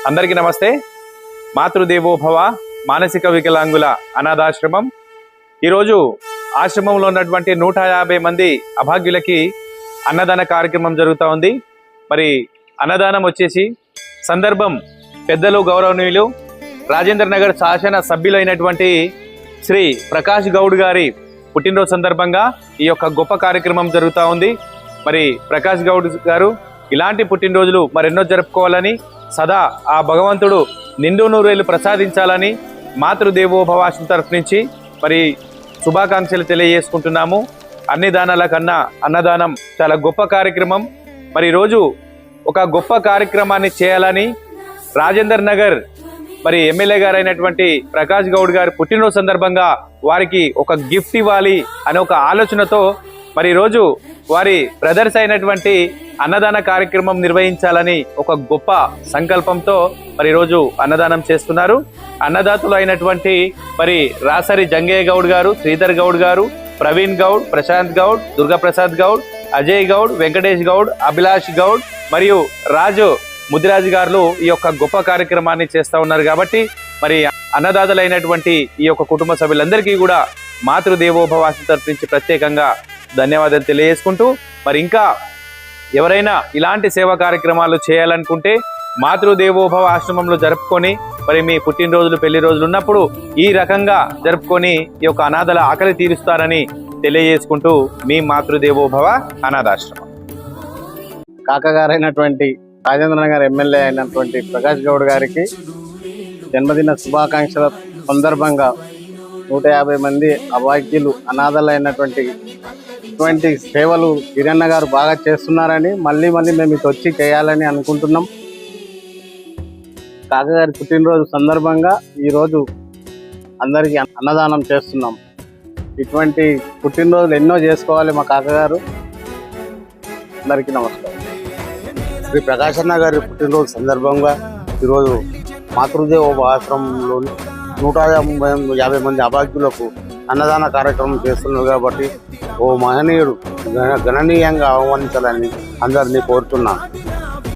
అందరికీ నమస్తే. మాతృదేవోభవ మానసిక వికలాంగుల అనాథాశ్రమం ఈరోజు ఆశ్రమంలో ఉన్నటువంటి 150 మంది అభాగ్యులకి అన్నదాన కార్యక్రమం జరుగుతూ ఉంది. మరి అన్నదానం వచ్చేసి సందర్భం పెద్దలు గౌరవనీయులు రాజేంద్ర నగర్ శాసన సభ్యులైనటువంటి శ్రీ ప్రకాష్ గౌడ్ గారి పుట్టినరోజు సందర్భంగా ఈ యొక్క గొప్ప కార్యక్రమం జరుగుతూ ఉంది. మరి ప్రకాష్ గౌడ్ గారు ఇలాంటి పుట్టినరోజులు మరెన్నో జరుపుకోవాలని, సదా ఆ భగవంతుడు నిండు నూరేళ్లు ప్రసాదించాలని మాతృదేవోభవ ఆశ్రమం తరఫు నుంచి మరి శుభాకాంక్షలు తెలియజేసుకుంటున్నాము. అన్ని దానాల కన్నా అన్నదానం చాలా గొప్ప కార్యక్రమం. మరి ఈరోజు ఒక గొప్ప కార్యక్రమాన్ని చేయాలని రాజేందర్ నగర్ మరి ఎమ్మెల్యే గారు అయినటువంటి ప్రకాష్ గౌడ్ గారి పుట్టినరోజు సందర్భంగా వారికి ఒక గిఫ్ట్ ఇవ్వాలి అనే ఒక ఆలోచనతో మరి ఈరోజు వారి బ్రదర్స్ అయినటువంటి అన్నదాన కార్యక్రమం నిర్వహించాలని ఒక గొప్ప సంకల్పంతో మరి ఈరోజు అన్నదానం చేస్తున్నారు. అన్నదాతలు అయినటువంటి మరి రాసరి జంగయ్య గౌడ్ గారు, శ్రీధర్ గౌడ్ గారు, ప్రవీణ్ గౌడ్, ప్రశాంత్ గౌడ్, దుర్గాప్రసాద్ గౌడ్, అజయ్ గౌడ్, వెంకటేష్ గౌడ్, అభిలాష్ గౌడ్ మరియు రాజు ముదిరాజు గారు ఈ యొక్క గొప్ప కార్యక్రమాన్ని చేస్తూ ఉన్నారు. కాబట్టి మరి అన్నదాతలైనటువంటి ఈ యొక్క కుటుంబ సభ్యులందరికీ కూడా మాతృదేవోభవ ఆశ్రమం తరఫు నుంచి ప్రత్యేకంగా ధన్యవాదాలు తెలియజేసుకుంటూ, మరి ఇంకా ఎవరైనా ఇలాంటి సేవా కార్యక్రమాలు చేయాలనుకుంటే మాతృదేవోభవ ఆశ్రమంలో జరుపుకొని మరి మీ పుట్టినరోజులు, పెళ్లి రోజులు ఉన్నప్పుడు ఈ రకంగా జరుపుకొని ఈ యొక్క అనాథల ఆకలి తీరుస్తారని తెలియజేసుకుంటూ మీ మాతృదేవోభవ అనాథాశ్రమం. కాకగారైనటువంటి రాజేంద్ర నగర్ ఎమ్మెల్యే అయినటువంటి ప్రకాష్ గౌడ్ గారికి జన్మదిన శుభాకాంక్షల సందర్భంగా 150 మంది అభాగ్యులు అనాథలైనటువంటి ఇటువంటి సేవలు కిరణ్ గారు బాగా చేస్తున్నారని మళ్ళీ మేము ఇటు వచ్చి చేయాలని అనుకుంటున్నాం. కాకగారి పుట్టినరోజు సందర్భంగా ఈరోజు అందరికీ అన్నదానం చేస్తున్నాం. ఇటువంటి పుట్టినరోజులు ఎన్నో చేసుకోవాలి మా కాకగారు. అందరికీ నమస్కారం. శ్రీ ప్రకాశన్న గారి పుట్టినరోజు సందర్భంగా ఈరోజు మాతృదేవోభవ ఆశ్రమంలోని 150 మంది అభాగ్యులకు అన్నదాన కార్యక్రమం చేస్తున్నారు. కాబట్టి ఓ మహనీయుడు గణనీయంగా ఆహ్వానించాలని అందరినీ కోరుతున్నాను.